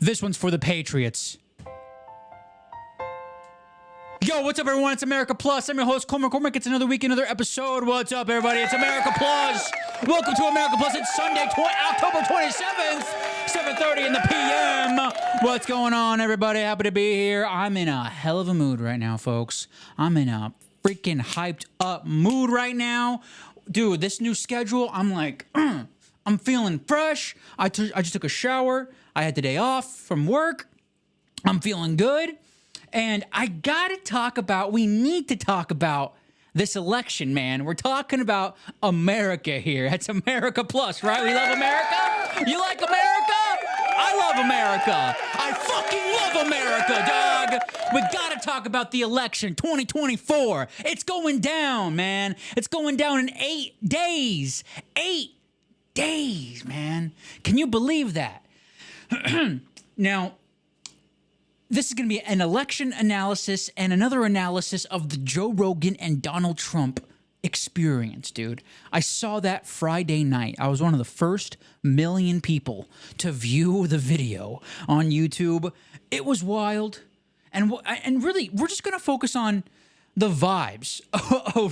This one's for the Patriots. Yo, what's up, everyone? It's America Plus. I'm your host, Cormac. It's another week, another episode. What's up, everybody? It's America Plus. Welcome to America Plus. It's Sunday, October 27th, 7:30 in the p.m. What's going on, everybody? Happy to be here. I'm in a hell of a mood right now, folks. I'm in a freaking hyped up mood right now. Dude, this new schedule, I'm like, I'm feeling fresh. I just took a shower. I had the day off from work. I'm feeling good. And I gotta talk about, we need to talk about this election, man. We're talking about America here. It's America Plus, right? We love America? You like America? I love America. I fucking love America, dog. We gotta talk about the election, 2024. It's going down, man. It's going down in 8 days. 8 days, man. Can you believe that? Now, this is going to be an election analysis and another analysis of the Joe Rogan and Donald Trump experience, dude. I saw that Friday night. I was one of the first million people to view the video on YouTube. It was wild. And really, we're just going to focus on the vibes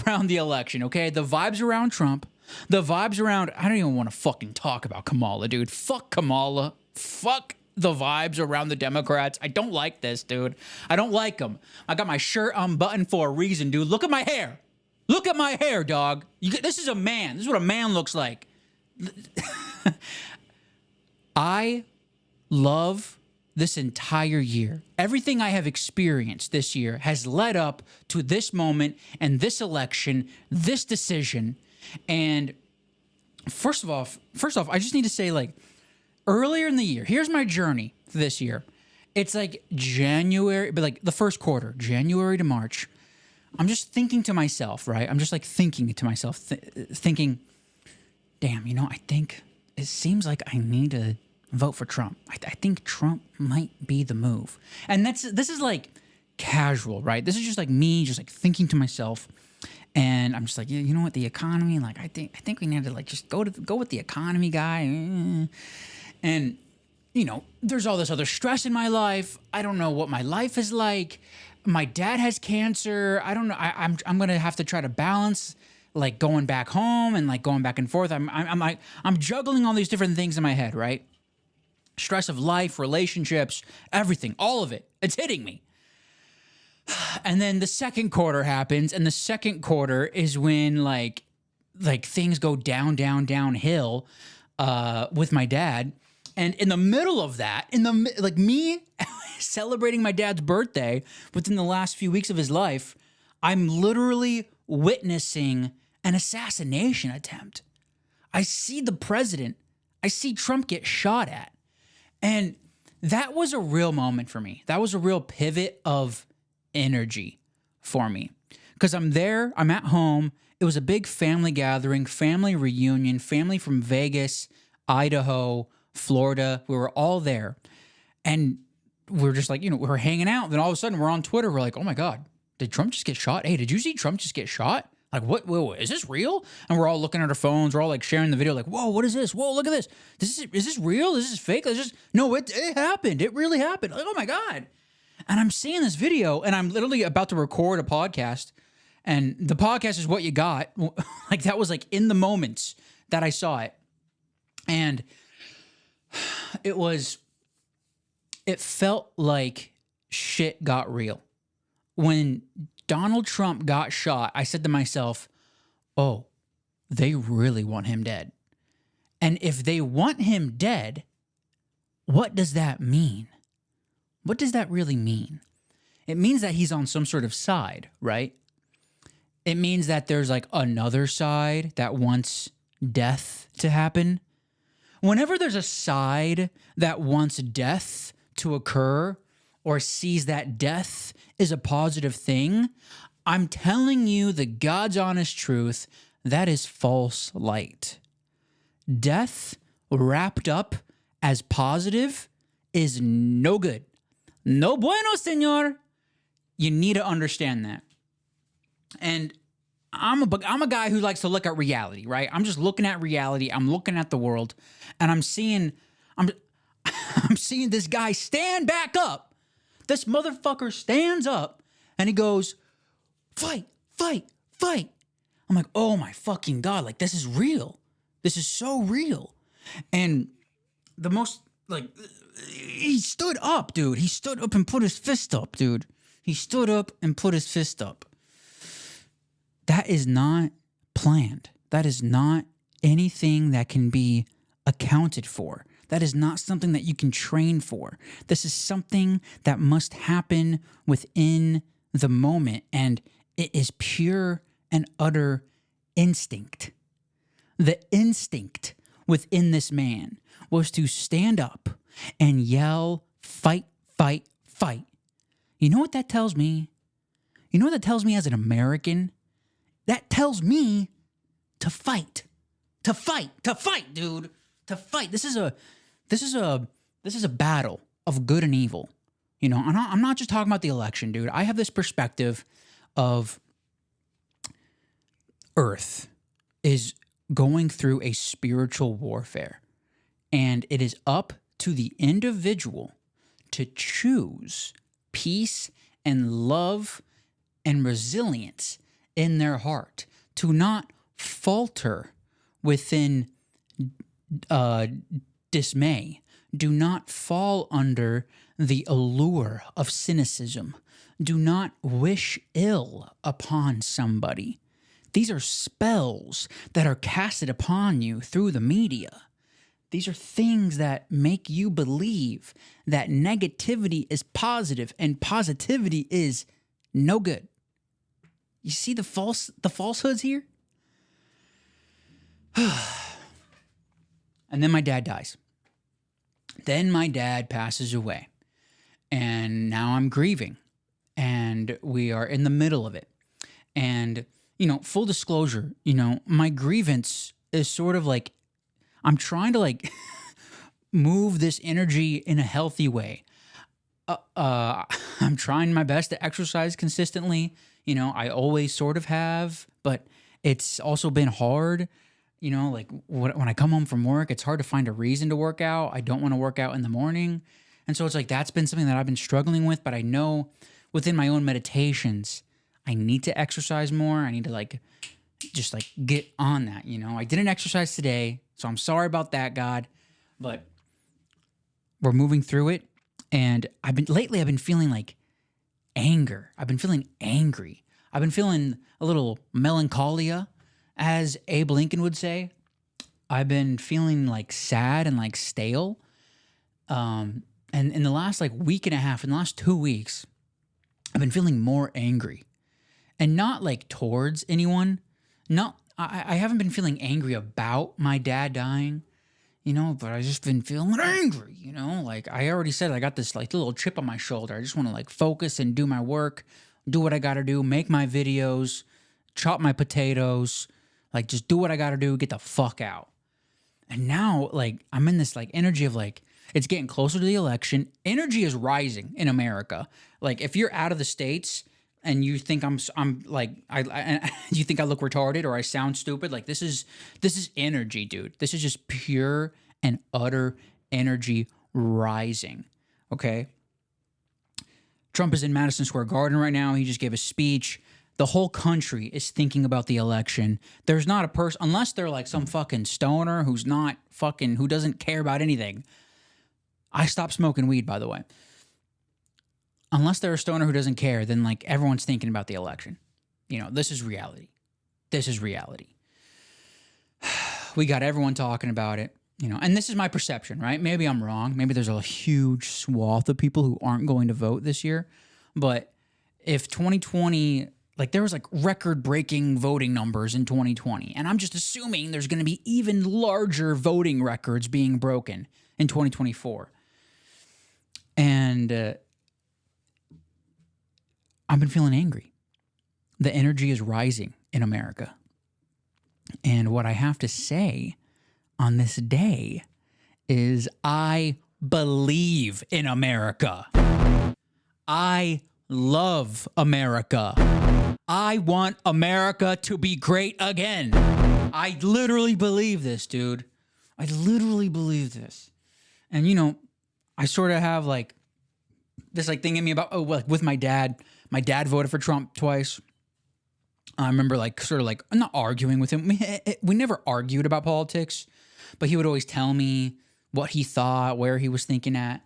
around the election, okay? The vibes around Trump. The vibes around, I don't even want to fucking talk about Kamala, dude. Fuck Kamala. Fuck the vibes around the Democrats. I don't like this, dude. I don't like them. I got my shirt unbuttoned for a reason, dude. Look at my hair. Look at my hair, dog. This is a man. This is what a man looks like. I love this entire year. Everything I have experienced this year has led up to this moment and this election, this decision. And first off, I just need to say, like, earlier in the year, here's my journey this year. It's like January, but like the first quarter, January to March. I'm just thinking to myself, right? I'm just like thinking to myself, thinking, damn, you know, I think it seems like I need to vote for Trump. I think Trump might be the move. And this is like casual, right? This is just like me, just like thinking to myself. And I'm just like, yeah, you know what, the economy, like I think we need to like just go with the economy guy. And, you know, there's all this other stress in my life. I don't know what my life is like. My dad has cancer. I don't know. I'm going to have to try to balance like going back home and like going back and forth. I'm juggling all these different things in my head, right? Stress of life, relationships, everything, all of it. It's hitting me. And then the second quarter happens, and the second quarter is when like things go downhill with my dad. And in the middle of that, me celebrating my dad's birthday within the last few weeks of his life, I'm literally witnessing an assassination attempt. I see the president, I see Trump get shot at. And that was a real moment for me. That was a real pivot of energy for me. Because I'm there, I'm at home. It was a big family gathering, family reunion, family from Vegas, Idaho, Florida. We were all there. And we're just like, you know, we're hanging out. Then all of a sudden we're on Twitter. We're like, oh my God, did Trump just get shot? Hey, did you see Trump just get shot? Like, what? Whoa, is this real? And we're all looking at our phones. We're all like sharing the video. Like, whoa, what is this? Whoa, look at this. Is this real? Is this fake? No, it happened. It really happened. Like, oh my God. And I'm seeing this video, and I'm literally about to record a podcast. And the podcast is what you got. Like, that was like in the moments that I saw it. And it felt like shit got real. When Donald Trump got shot, I said to myself, oh, they really want him dead. And if they want him dead, what does that mean? What does that really mean? It means that he's on some sort of side, right? It means that there's like another side that wants death to happen. Whenever there's a side that wants death to occur or sees that death is a positive thing, I'm telling you the God's honest truth, that is false light. Death wrapped up as positive is no good. No bueno, señor. You need to understand that. And I'm a guy who likes to look at reality, right? I'm just looking at reality. I'm looking at the world, and I'm seeing, I'm seeing this guy stand back up. This motherfucker stands up and he goes, fight, fight, fight. I'm like, oh my fucking God, like this is real. This is so real. And the most, like, he stood up, dude. He stood up and put his fist up, dude. He stood up and put his fist up. That is not planned. That is not anything that can be accounted for. That is not something that you can train for. This is something that must happen within the moment, and it is pure and utter instinct. The instinct within this man was to stand up and yell, fight, fight, fight. You know what that tells me? You know what that tells me as an American? That tells me to fight. To fight. To fight, dude. To fight. This is a battle of good and evil. You know, I'm not just talking about the election, dude. I have this perspective of Earth is going through a spiritual warfare, and it is up to the individual to choose peace and love and resilience in their heart, to not falter within dismay. Do not fall under the allure of cynicism. Do not wish ill upon somebody. These are spells that are casted upon you through the media. These are things that make you believe that negativity is positive and positivity is no good. You see the falsehoods here? And then my dad dies. Then my dad passes away. And now I'm grieving. And we are in the middle of it. And, you know, full disclosure, you know, my grievance is sort of like, I'm trying to like move this energy in a healthy way. I'm trying my best to exercise consistently. You know, I always sort of have, but it's also been hard. You know, like when I come home from work, it's hard to find a reason to work out. I don't want to work out in the morning. And so it's like, that's been something that I've been struggling with, but I know within my own meditations, I need to exercise more. I need to like, just like get on that, you know. I didn't exercise today, so I'm sorry about that, God, but we're moving through it. And I've been feeling like anger. I've been feeling angry. I've been feeling a little melancholia, as Abe Lincoln would say. I've been feeling like sad and like stale. And in the last like week and a half, in the last 2 weeks, I've been feeling more angry. And not like towards anyone. I haven't been feeling angry about my dad dying, you know, but I just been feeling angry, you know. Like I already said, I got this like little chip on my shoulder. I just want to like focus and do my work, do what I got to do, make my videos, chop my potatoes, like just do what I got to do, get the fuck out. And now like I'm in this like energy of like, it's getting closer to the election. Energy is rising in America. Like if you're out of the States and you think I'm like you think I look retarded or I sound stupid, like this is energy, dude. This is just pure and utter energy rising. Okay? Trump is in Madison Square Garden right now. He just gave a speech. The whole country is thinking about the election. There's not a person, unless they're like some fucking stoner who doesn't care about anything. I stopped smoking weed, by the way. Unless they're a stoner who doesn't care, then like everyone's thinking about the election. You know, this is reality. This is reality. We got everyone talking about it, you know, and this is my perception, right? Maybe I'm wrong. Maybe there's a huge swath of people who aren't going to vote this year. But if 2020, like there was like record-breaking voting numbers in 2020, and I'm just assuming there's going to be even larger voting records being broken in 2024. And I've been feeling angry. The energy is rising in America. And what I have to say on this day is I believe in America. I love America. I want America to be great again. I literally believe this, dude. I literally believe this. And, you know, I sort of have like this like thing in me about, like with my dad. My dad voted for Trump twice. I remember like sort of like, I'm not arguing with him. We never argued about politics, but he would always tell me what he thought, where he was thinking at.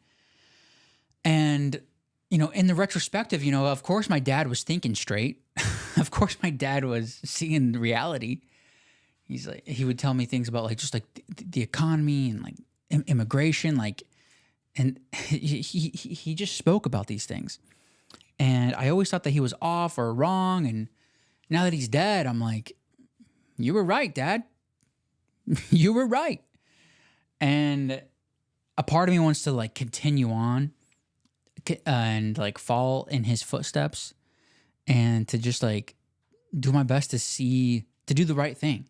And, you know, in the retrospective, you know, of course my dad was thinking straight. Of course my dad was seeing the reality. He's like, he would tell me things about like, just like the economy and like immigration, like, and he just spoke about these things. And I always thought that he was off or wrong. And now that he's dead, I'm like, you were right, Dad. You were right. And a part of me wants to like continue on and like fall in his footsteps and to just like do my best to do the right thing,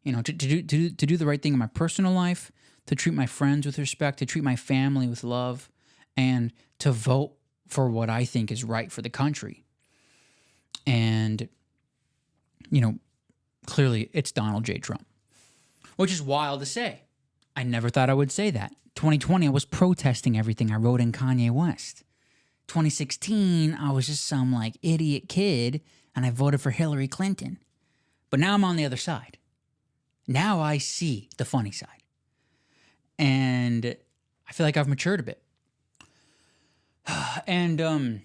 you know, to do the right thing in my personal life, to treat my friends with respect, to treat my family with love, and to vote for what I think is right for the country. And, you know, clearly it's Donald J. Trump, which is wild to say. I never thought I would say that. 2020, I was protesting everything I wrote in Kanye West. 2016, I was just some like idiot kid and I voted for Hillary Clinton. But now I'm on the other side. Now I see the funny side. And I feel like I've matured a bit. And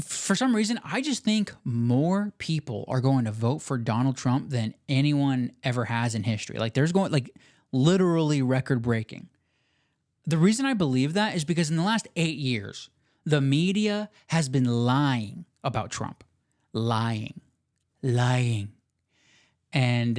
for some reason, I just think more people are going to vote for Donald Trump than anyone ever has in history. Like there's going like literally record breaking. The reason I believe that is because in the last 8 years, the media has been lying about Trump. Lying. And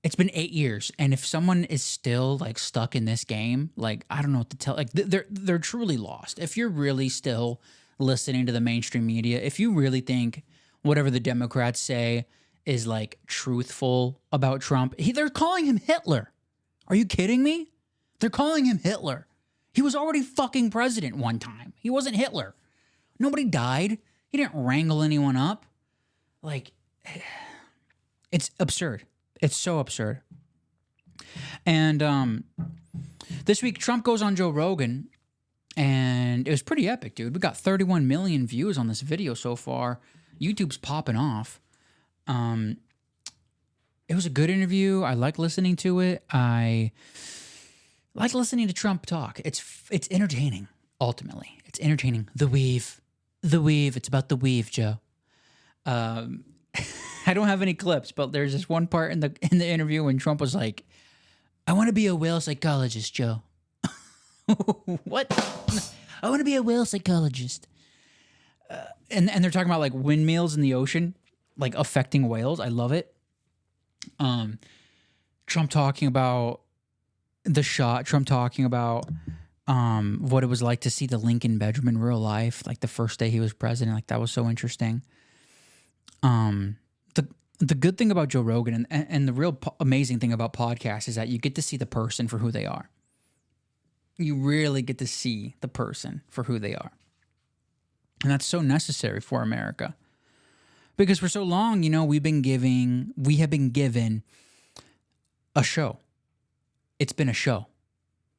it's been 8 years. And if someone is still like stuck in this game, like I don't know what to tell. Like they're truly lost. If you're really still listening to the mainstream media, if you really think whatever the Democrats say is like truthful about Trump, they're calling him Hitler. Are you kidding me? They're calling him Hitler. He was already fucking president one time. He wasn't Hitler. Nobody died. He didn't wrangle anyone up. Like, it's absurd. It's so absurd. And this week, Trump goes on Joe Rogan, and it was pretty epic, dude. We got 31 million views on this video so far. YouTube's popping off. It was a good interview. I like listening to it. I like listening to Trump talk. It's entertaining, ultimately. It's entertaining. The weave. It's about the weave, Joe. I don't have any clips, but there's this one part in the interview when Trump was like, I want to be a whale psychologist, Joe. What? I want to be a whale psychologist. And they're talking about like windmills in the ocean, like affecting whales. I love it. Trump talking about the shot. Trump talking about what it was like to see the Lincoln bedroom in real life, like the first day he was president. Like that was so interesting. The good thing about Joe Rogan and the real amazing thing about podcasts is that you get to see the person for who they are. You really get to see the person for who they are. And that's so necessary for America. Because for so long, you know, we have been given a show. It's been a show.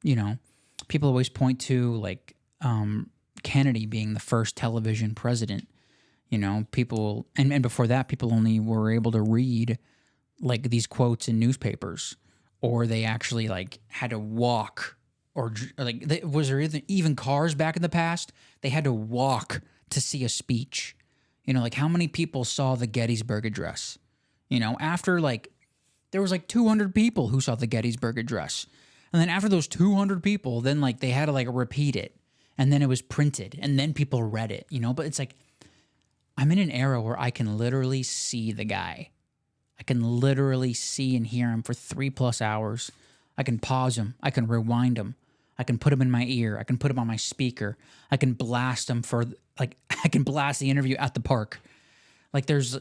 You know, people always point to like Kennedy being the first television president. You know, people, and before that, people only were able to read like these quotes in newspapers, or they actually like had to walk, or like was there even cars back in the past? They had to walk to see a speech. You know, like how many people saw the Gettysburg Address? You know, after like there was like 200 people who saw the Gettysburg Address, and then after those 200 people, then like they had to like repeat it, and then it was printed, and then people read it. You know, but it's like, I'm in an era where I can literally see the guy. I can literally see and hear him for 3+ hours. I can pause him. I can rewind him. I can put him in my ear. I can put him on my speaker. I can blast him I can blast the interview at the park. Like there's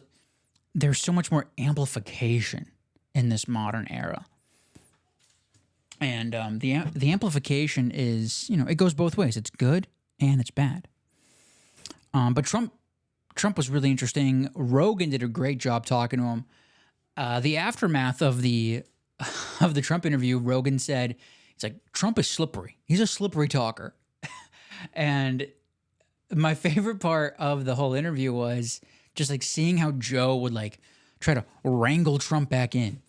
so much more amplification in this modern era. And the amplification is, you know, it goes both ways. It's good and it's bad. But Trump was really interesting. Rogan did a great job talking to him. The aftermath of the Trump interview, Rogan said He's like, Trump is slippery. He's a slippery talker. And my favorite part of the whole interview was just like seeing how Joe would like try to wrangle Trump back in.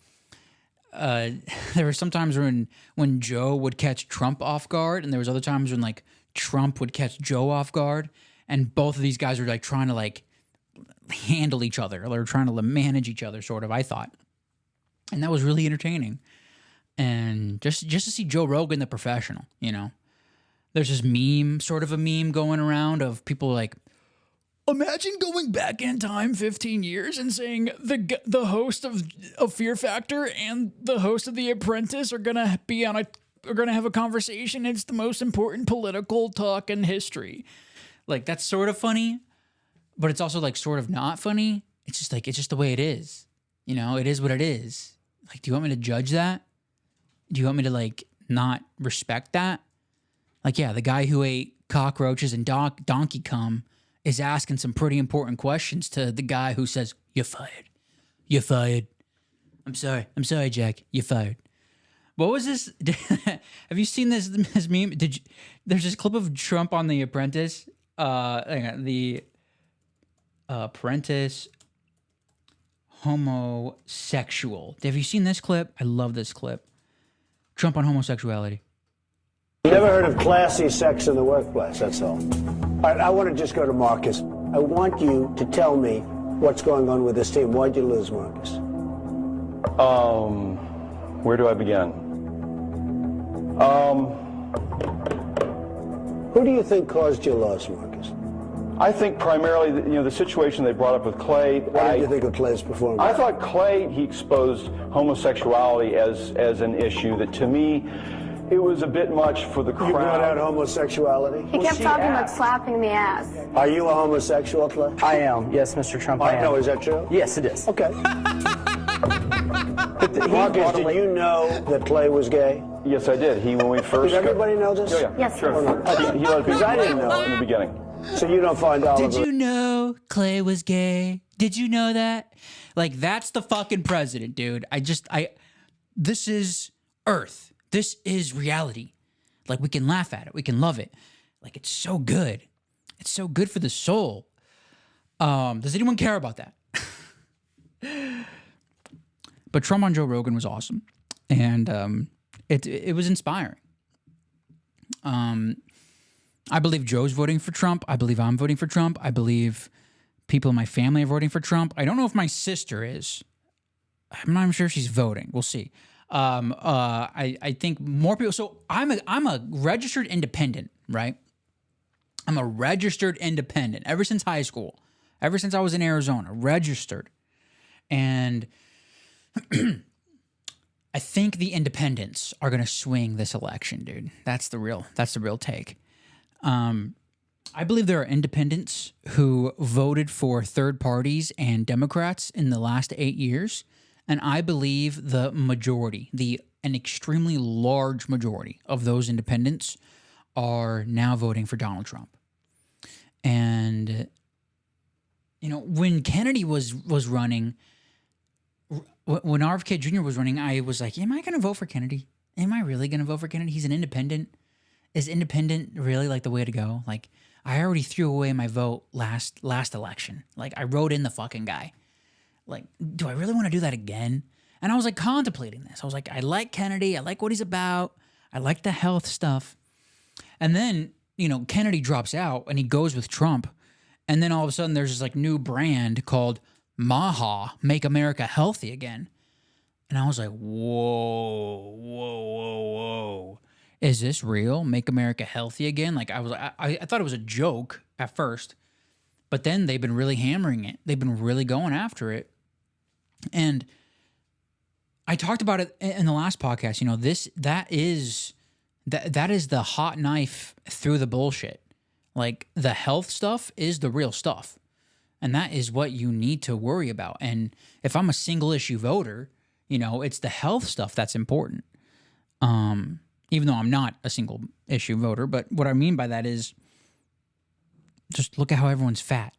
There were some times when Joe would catch Trump off guard, and there was other times when like Trump would catch Joe off guard, and both of these guys were like trying to like handle each other. They were trying to manage each other, sort of, I thought. And that was really entertaining. And just to see Joe Rogan, the professional, you know. There's this meme, sort of a meme going around of people like, imagine going back in time 15 years and saying the host of Fear Factor and the host of The Apprentice are gonna have a conversation. It's the most important political talk in history. Like, that's sort of funny, but it's also like sort of not funny. It's just the way it is. You know, it is what it is. Like, do you want me to judge that? Do you want me to like not respect that? Like, yeah, the guy who ate cockroaches and donkey cum is asking some pretty important questions to the guy who says, "You're fired. You're fired. I'm sorry, Jack. You're fired." What was this? Have you seen this meme? There's this clip of Trump on The Apprentice. The Apprentice homosexual. Have you seen this clip? I love this clip. Trump on homosexuality. Never heard of classy sex in the workplace, that's all. All right, I want to just go to Marcus. I want you to tell me what's going on with this team. Why'd you lose, Marcus? Where do I begin? Who do you think caused your loss, Marcus? I think primarily, the situation they brought up with Clay. What did you think of Clay's performance? I thought Clay, he exposed homosexuality as an issue that, to me, it was a bit much for the crowd. You brought out homosexuality? He kept talking about slapping the ass. Are you a homosexual, Clay? I am, yes, Mr. Trump, I am. No, is that true? Yes, it is. Okay. Marcus, did you know that Clay was gay? Yes, I did. When we first... Did everybody know this? Oh, yeah. Yes, sure. He let Because I didn't know in the beginning. So you don't find Oliver... Did you know Clay was gay? Did you know that? Like, that's the fucking president, dude. This is Earth. This is reality. Like, we can laugh at it. We can love it. Like, it's so good. It's so good for the soul. Does anyone care about that? But Trump on Joe Rogan was awesome. And it was inspiring. I believe Joe's voting for Trump. I believe I'm voting for Trump. I believe people in my family are voting for Trump. I don't know if my sister is. I'm not even sure if she's voting. We'll see. I think more people. So I'm a registered independent, right? I'm a registered independent ever since high school, ever since I was in Arizona, registered. And I think the independents are going to swing this election, dude. That's the real take. I believe there are independents who voted for third parties and Democrats in the last 8 years. And I believe the majority, an extremely large majority of those independents are now voting for Donald Trump. And, when Kennedy was running, when RFK Jr. was running, I was like, am I going to vote for Kennedy? Am I really going to vote for Kennedy? He's an independent. Is independent really like the way to go? Like, I already threw away my vote last election. Like, I wrote in the fucking guy. Like, do I really want to do that again? And I was like contemplating this. I was like, I like Kennedy. I like what he's about. I like the health stuff. And then, Kennedy drops out and he goes with Trump. And then all of a sudden there's this like new brand called Maha, Make America Healthy Again. And I was like, whoa. Is this real? Make America Healthy Again? Like, I thought it was a joke at first. But then they've been really hammering it. They've been really going after it. And I talked about it in the last podcast. That is the hot knife through the bullshit. Like, the health stuff is the real stuff. And that is what you need to worry about. And if I'm a single issue voter, it's the health stuff that's important. Even though I'm not a single issue voter. But what I mean by that is, just look at how everyone's fat.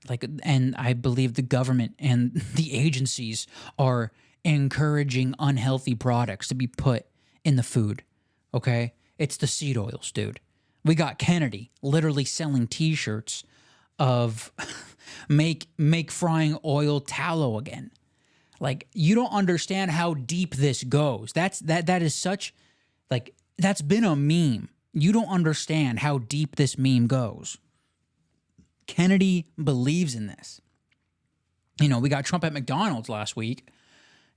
And I believe the government and the agencies are encouraging unhealthy products to be put in the food. okay? It's the seed oils, dude. We got Kennedy literally selling T-shirts of make frying oil tallow again. Like, you don't understand how deep this goes. That is such, like, that's been a meme. You don't understand how deep this meme goes. Kennedy believes in this. You know, we got Trump at McDonald's last week,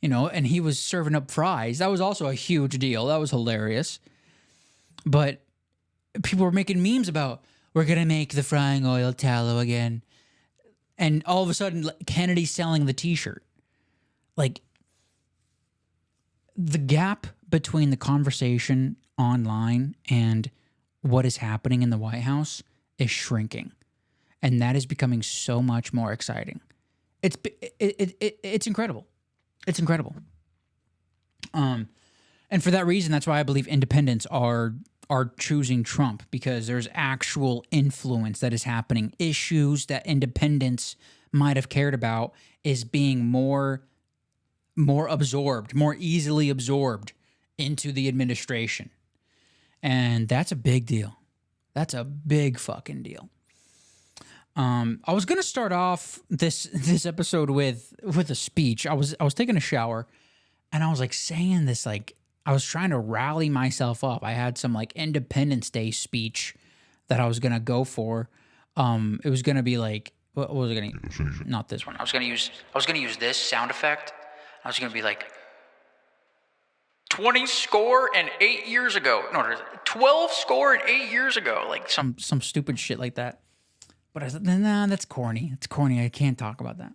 you know, and he was serving up fries. That was also a huge deal. That was hilarious. But people were making memes about, we're going to make the frying oil tallow again. And all of a sudden, Kennedy's selling the T-shirt. Like, the gap between the conversation online and what is happening in the White House is shrinking. And that is becoming so much more exciting. It's incredible. It's incredible. And for that reason, that's why I believe independents are choosing Trump, because there's actual influence that is happening. Issues that independents might have cared about is being more absorbed, more easily absorbed into the administration. And that's a big deal. That's a big fucking deal. I was gonna start off this episode with a speech. I was taking a shower, and I was like saying this, like, I was trying to rally myself up. I had some like Independence Day speech that I was gonna go for. It was gonna be like, what was it gonna? Not this one. I was gonna use this sound effect. I was gonna be like, 20 score and 8 years ago. No, 12 score and 8 years ago. Like some stupid shit like that. But I said, nah, that's corny. It's corny. I can't talk about that.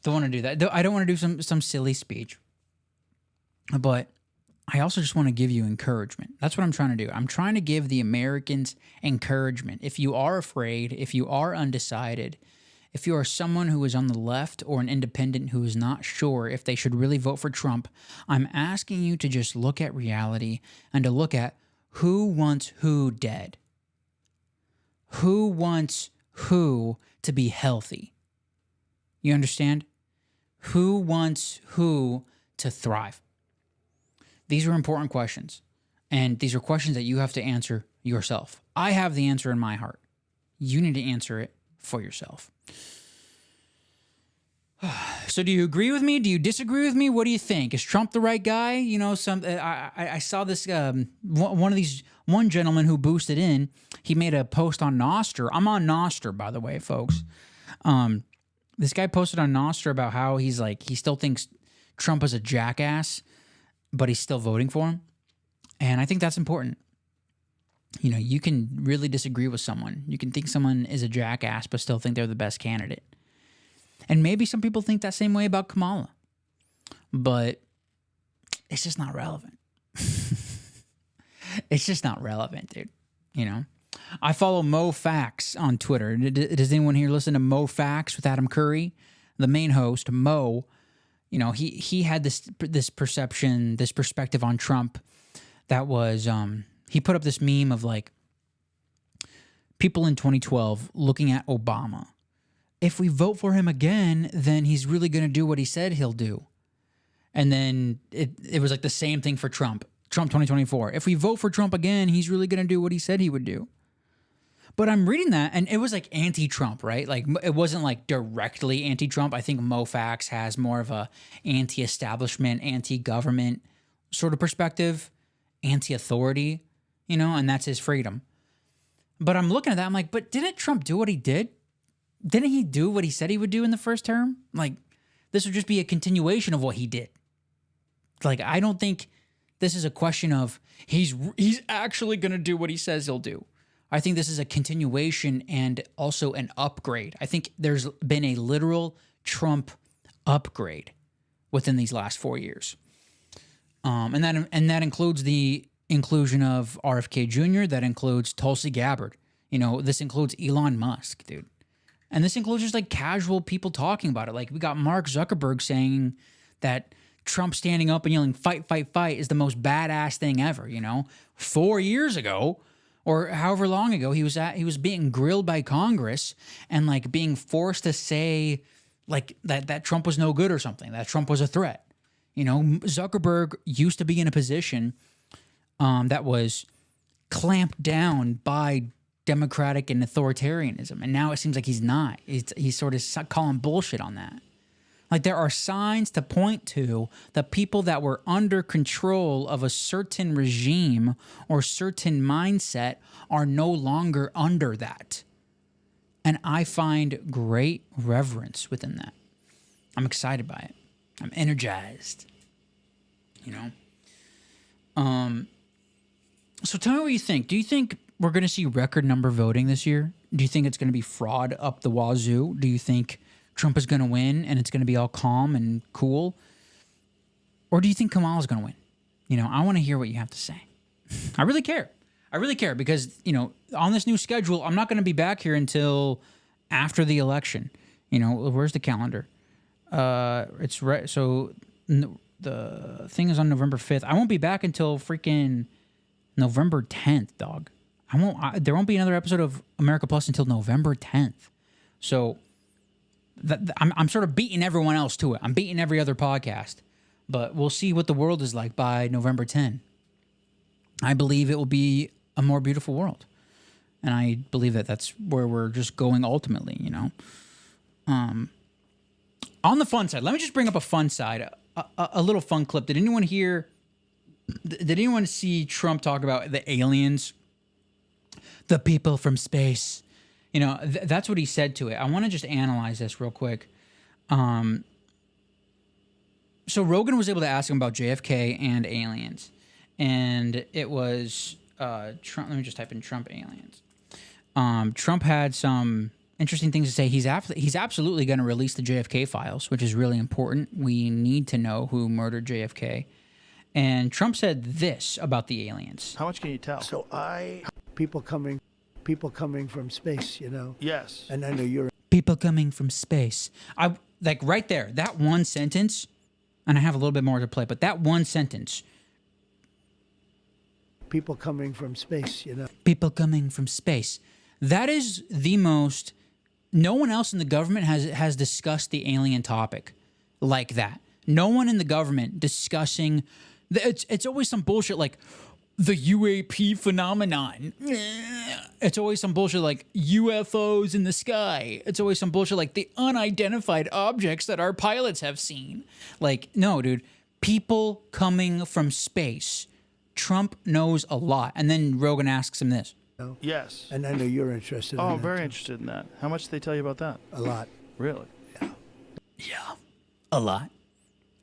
Don't want to do that. I don't want to do some silly speech. But I also just want to give you encouragement. That's what I'm trying to do. I'm trying to give the Americans encouragement. If you are afraid, if you are undecided, if you are someone who is on the left or an independent who is not sure if they should really vote for Trump, I'm asking you to just look at reality and to look at who wants who dead. Who wants who to be healthy? You understand? Who wants who to thrive? These are important questions, and these are questions that you have to answer yourself. I have the answer in my heart. You need to answer it for yourself. So do you agree with me? Do you disagree with me? What do you think? Is Trump the right guy? You know, I saw this one gentleman who boosted in. He made a post on Nostr. I'm on Nostr, by the way, folks. This guy posted on Nostr about how he's like, he still thinks Trump is a jackass, but he's still voting for him. And I think that's important. You know, you can really disagree with someone. You can think someone is a jackass, but still think they're the best candidate. And maybe some people think that same way about Kamala. But it's just not relevant. It's just not relevant, dude. You know? I follow Mo Facts on Twitter. Does anyone here listen to Mo Facts with Adam Curry? The main host, Mo, you know, he had this perspective on Trump that was, he put up this meme of like people in 2012 looking at Obama. If we vote for him again, then he's really going to do what he said he'll do. And then it was like the same thing for Trump 2024. If we vote for Trump again, he's really going to do what he said he would do. But I'm reading that, and it was like anti-Trump, right? Like, it wasn't like directly anti-Trump. I think MoFax has more of a anti-establishment, anti-government sort of perspective, anti-authority, you know, and that's his freedom. But I'm looking at that, I'm like, but didn't Trump do what he did? Didn't he do what he said he would do in the first term? Like, this would just be a continuation of what he did. Like, I don't think this is a question of he's actually going to do what he says he'll do. I think this is a continuation and also an upgrade. I think there's been a literal Trump upgrade within these last 4 years. And that includes the inclusion of RFK Jr., that includes Tulsi Gabbard. You know, this includes Elon Musk, dude. And this includes just like casual people talking about it. Like, we got Mark Zuckerberg saying that Trump standing up and yelling, "Fight, fight, fight," is the most badass thing ever, you know? 4 years ago, or however long ago, he was being grilled by Congress and like being forced to say like that Trump was no good or something, that Trump was a threat. You know, Zuckerberg used to be in a position that was clamped down by democratic and authoritarianism. And now it seems like he's not. He's sort of calling bullshit on that. Like, there are signs to point to the people that were under control of a certain regime or certain mindset are no longer under that. And I find great reverence within that. I'm excited by it. I'm energized. You know? So tell me what you think. Do you think we're going to see record number voting this year? Do you think it's going to be fraud up the wazoo? Do you think Trump is going to win and it's going to be all calm and cool? Or do you think Kamala's going to win? You know, I want to hear what you have to say. I really care. I really care because, you know, on this new schedule, I'm not going to be back here until after the election. You know, where's the calendar? It's right. So the thing is on November 5th. I won't be back until freaking November 10th, dog. There won't be another episode of America Plus until November 10th. So I'm sort of beating everyone else to it. I'm beating every other podcast. But we'll see what the world is like by November 10. I believe it will be a more beautiful world. And I believe that that's where we're just going ultimately, you know. On the fun side, let me just bring up a fun side, a little fun clip. Did anyone see Trump talk about the aliens? The people from space. You know, that's what he said to it. I want to just analyze this real quick. So Rogan was able to ask him about JFK and aliens. And it was Trump. Let me just type in Trump aliens. Trump had some interesting things to say. He's absolutely going to release the JFK files, which is really important. We need to know who murdered JFK. And Trump said this about the aliens. How much can you tell? So people coming from space, you know. Yes. And I know you're people coming from space. I like right there, that one sentence, and I have a little bit more to play, but that one sentence. People coming from space, you know. People coming from space. That is the most. No one else in the government has discussed the alien topic like that. No one in the government discussing. It's always some bullshit like the UAP phenomenon. It's always some bullshit like UFOs in the sky. It's always some bullshit like the unidentified objects that our pilots have seen. Like, no, dude. People coming from space. Trump knows a lot. And then Rogan asks him this. Yes. And I know you're interested in that. Oh, I'm very interested in that. How much did they tell you about that? A lot. Really? Yeah. A lot.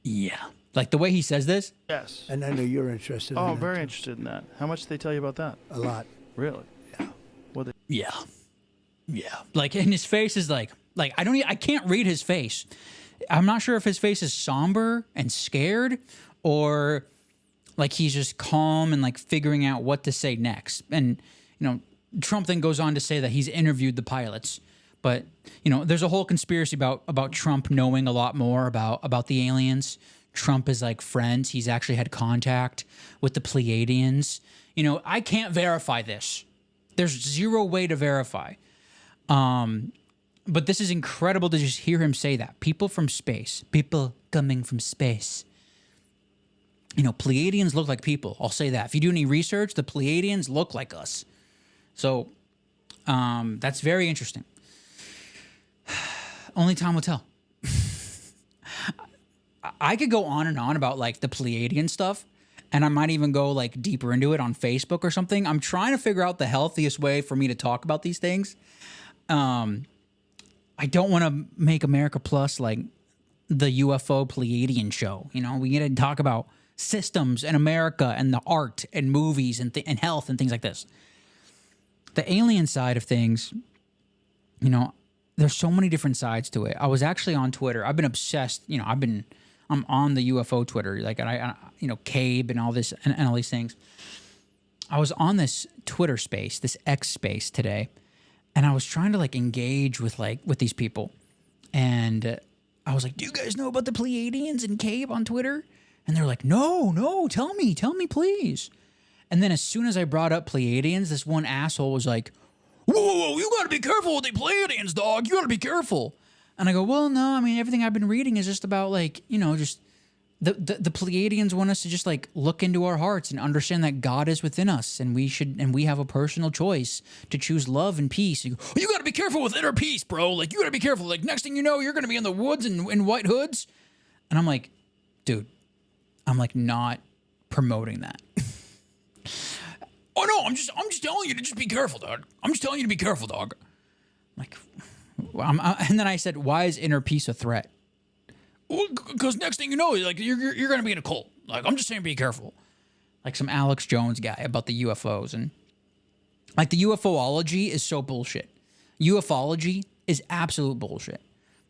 Yeah. Like the way he says this? Yes. And I know you're interested in that. Oh, I'm very interested in that. How much did they tell you about that? A lot. Really? Yeah. Well, Yeah. Yeah. Like, and his face is like I can't read his face. I'm not sure if his face is somber and scared or like he's just calm and like figuring out what to say next. And, you know, Trump then goes on to say that he's interviewed the pilots. But, you know, there's a whole conspiracy about Trump knowing a lot more about the aliens. Trump is like friends. He's actually had contact with the Pleiadians. You know, I can't verify this. There's zero way to verify. But this is incredible to just hear him say that. People from space. People coming from space. You know, Pleiadians look like people. I'll say that. If you do any research, the Pleiadians look like us. So that's very interesting. Only time will tell. I could go on and on about like the Pleiadian stuff, and I might even go like deeper into it on Facebook or something. I'm trying to figure out the healthiest way for me to talk about these things. I don't want to make America Plus like the UFO Pleiadian show. You know, we need to talk about systems and America and the art and movies and health and things like this. The alien side of things, you know, there's so many different sides to it. I was actually on Twitter. I've been obsessed. You know, I'm on the UFO Twitter, like, and I you know, Cabe and all this and all these things. I was on this Twitter space, this X space today, and I was trying to like engage with these people, and I was like, "Do you guys know about the Pleiadians and Cabe on Twitter?" And they're like, "No, tell me, please." And then as soon as I brought up Pleiadians, this one asshole was like, Whoa, you gotta be careful with the Pleiadians, dog. You gotta be careful. And I go, well, no, I mean, everything I've been reading is just about like, you know, just the Pleiadians want us to just like look into our hearts and understand that God is within us, and we have a personal choice to choose love and peace. You got to be careful with inner peace, bro. Like, you got to be careful. Like, next thing you know, you're going to be in the woods in white hoods. And I'm like, dude, I'm like not promoting that. Oh no, I'm just telling you to just be careful, dog. I'm just telling you to be careful, dog. Like, and then I said, why is inner peace a threat? Well, because next thing you know, like you're going to be in a cult. Like, I'm just saying, be careful. Like some Alex Jones guy about the UFOs, and like the UFOlogy is so bullshit. Ufology is absolute bullshit.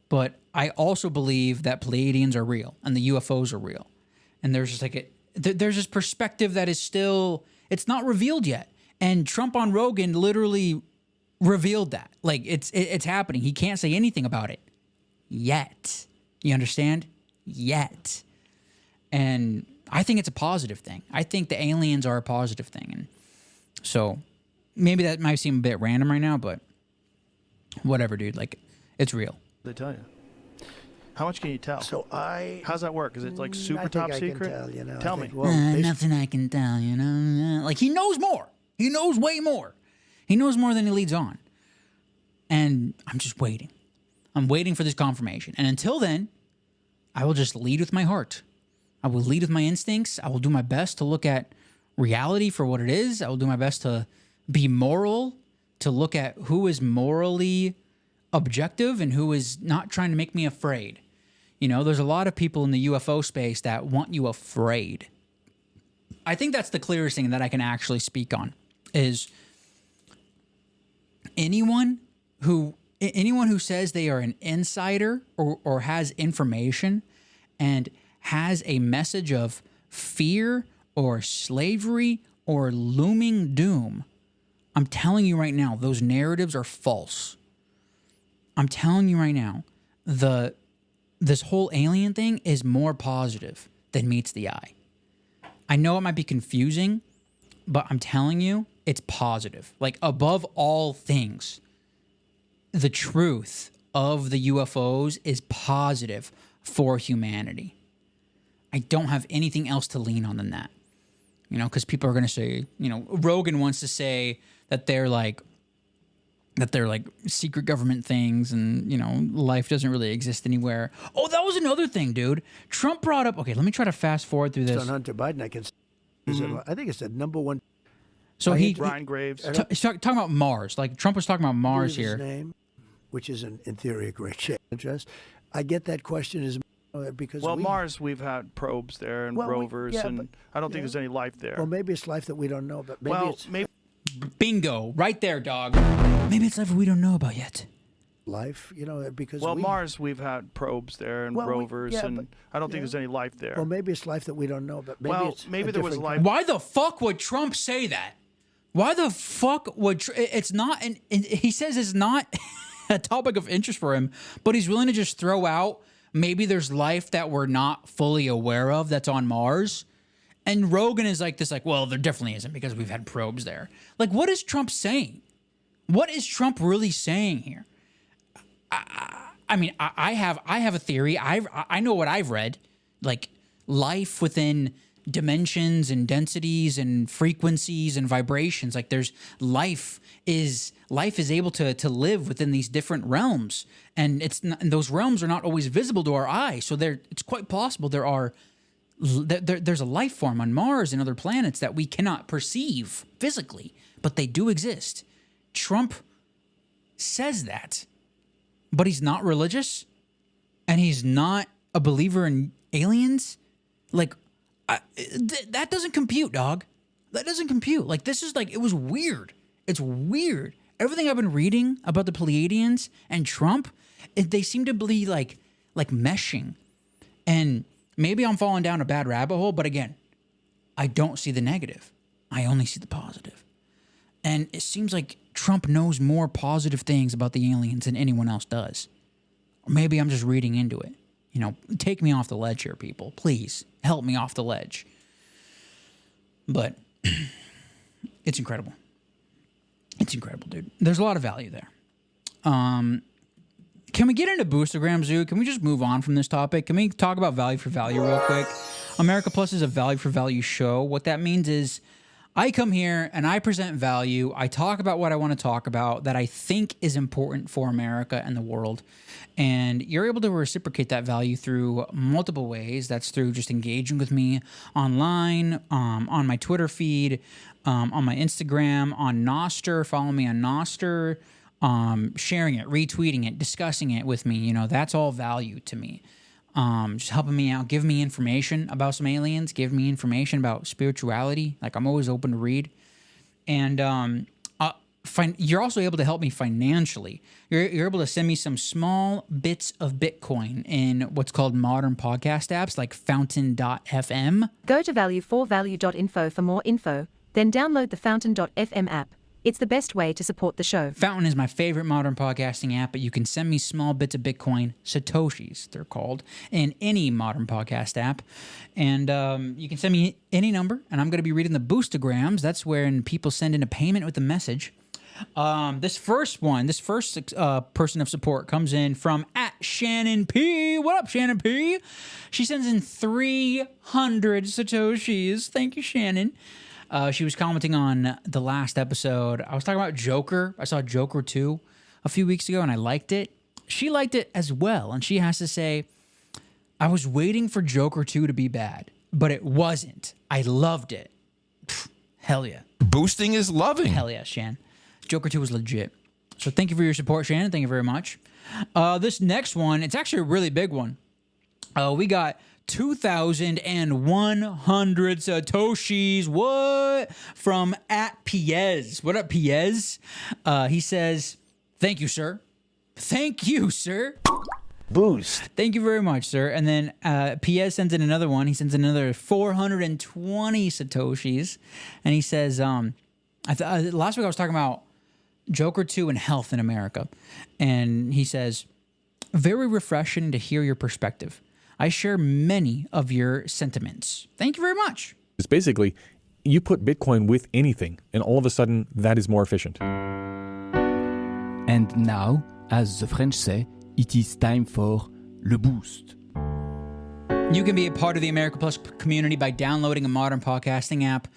But I also believe that Pleiadians are real and the UFOs are real. And there's just like there's this perspective that is still, it's not revealed yet. And Trump on Rogan literally revealed that. Like, it's happening. He can't say anything about it yet. You understand? Yet. And I think it's a positive thing. I think the aliens are a positive thing. And so maybe that might seem a bit random right now, but whatever, dude. Like, it's real. They tell you. How much can you tell? So How's that work? Is it like super top secret? Tell me. Well, Nothing I can tell, you know. Like, he knows more. He knows way more. He knows more than he leads on. And I'm just waiting. I'm waiting for this confirmation. And until then, I will just lead with my heart. I will lead with my instincts. I will do my best to look at reality for what it is. I will do my best to be moral, to look at who is morally objective and who is not trying to make me afraid. You know, there's a lot of people in the UFO space that want you afraid. I think that's the clearest thing that I can actually speak on is anyone who says they are an insider or has information and has a message of fear or slavery or looming doom, I'm telling you right now, those narratives are false. I'm telling you right now, this whole alien thing is more positive than meets the eye. I know it might be confusing, but I'm telling you, it's positive. Like, above all things, the truth of the UFOs is positive for humanity. I don't have anything else to lean on than that. You know, because people are going to say, you know, Rogan wants to say that they're like secret government things and, you know, life doesn't really exist anywhere. Oh, that was another thing, dude. Trump brought up, okay, let me try to fast forward through this. on Hunter Biden, I think it's the number one. So Brian Graves. He's talking about Mars. Like, Trump was talking about Mars his here. name, which is in theory a great shape interest. I get that question is because Mars, we've had probes there and rovers, and I don't think there's any life there. Well, maybe it's life that we don't know, but maybe Bingo, right there, dog. Maybe it's life we don't know about yet. Life, you know, because Mars, we've had probes there and rovers, and I don't think there's any life there. Well, maybe it's life that we don't know, but maybe there was life. Why the fuck would Trump say that? Why the fuck would it's not? He says it's not a topic of interest for him, but he's willing to just throw out maybe there's life that we're not fully aware of that's on Mars. And Rogan is like this, like, well, there definitely isn't because we've had probes there. Like, what is Trump saying? What is Trump really saying here? I mean, I have a theory. I know what I've read, like life within dimensions and densities and frequencies and vibrations. Like, there's life is able to live within these different realms, and and those realms are not always visible to our eye. So it's quite possible there's a life form on Mars and other planets that we cannot perceive physically, but they do exist. Trump says that, but he's not religious and he's not a believer in aliens. Like, that doesn't compute, dog. That doesn't compute. Like, this is like, it was weird. It's weird. Everything I've been reading about the Pleiadians and Trump, they seem to be like meshing. And maybe I'm falling down a bad rabbit hole, but again, I don't see the negative. I only see the positive. And it seems like Trump knows more positive things about the aliens than anyone else does. Or maybe I'm just reading into it. You know, take me off the ledge here, people. Please, help me off the ledge. But it's incredible. It's incredible, dude. There's a lot of value there. Can we get into boostergram, Zoo? Can we just move on from this topic? Can we talk about value for value real quick? America Plus is a value for value show. What that means is I come here and I present value. I talk about what I want to talk about that I think is important for America and the world. And you're able to reciprocate that value through multiple ways. That's through just engaging with me online, on my Twitter feed, on my Instagram, on Nostr. Follow me on Nostr. Sharing it, retweeting it, discussing it with me. You know, that's all value to me. Just helping me out, give me information about some aliens, give me information about spirituality. Like, I'm always open to read. And you're also able to help me financially. You're able to send me some small bits of Bitcoin in what's called modern podcast apps like Fountain.fm. Go to value4value.info for more info, then download the Fountain.fm app. It's the best way to support the show. Fountain is my favorite modern podcasting app, but you can send me small bits of Bitcoin, Satoshis, they're called, in any modern podcast app. And you can send me any number, and I'm going to be reading the boostograms. That's when people send in a payment with a message. This first person of support comes in from @Shannon P. What up, Shannon P? She sends in 300 Satoshis. Thank you, Shannon. She was commenting on the last episode. I was talking about Joker. I saw Joker 2 a few weeks ago, and I liked it. She liked it as well, and she has to say, I was waiting for Joker 2 to be bad, but it wasn't. I loved it. Pfft, hell yeah. Boosting is loving. Hell yeah, Shan. Joker 2 was legit. So thank you for your support, Shannon. Thank you very much. This next one, it's actually a really big one. We got 2,100 Satoshis. What? From @Piez. What up, Piez? He says, thank you, sir. Thank you, sir. Boost. Thank you very much, sir. And then Piez sends in another one. He sends in another 420 Satoshis. And he says, last week I was talking about Joker 2 and health in America. And he says, very refreshing to hear your perspective. I share many of your sentiments. Thank you very much. It's basically, you put Bitcoin with anything, and all of a sudden, that is more efficient. And now, as the French say, it is time for le boost. You can be a part of the America Plus community by downloading a modern podcasting app.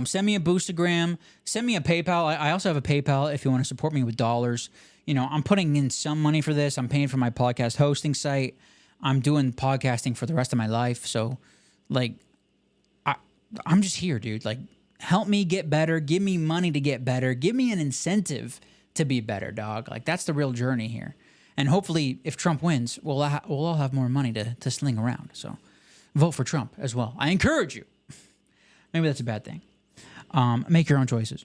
Send me a boostagram. Send me a PayPal. I also have a PayPal if you want to support me with dollars. You know, I'm putting in some money for this. I'm paying for my podcast hosting site. I'm doing podcasting for the rest of my life. So, like, I'm just here, dude. Like, help me get better. Give me money to get better. Give me an incentive to be better, dog. Like, that's the real journey here. And hopefully, if Trump wins, we'll all have more money to sling around. So, vote for Trump as well. I encourage you. Maybe that's a bad thing. Make your own choices.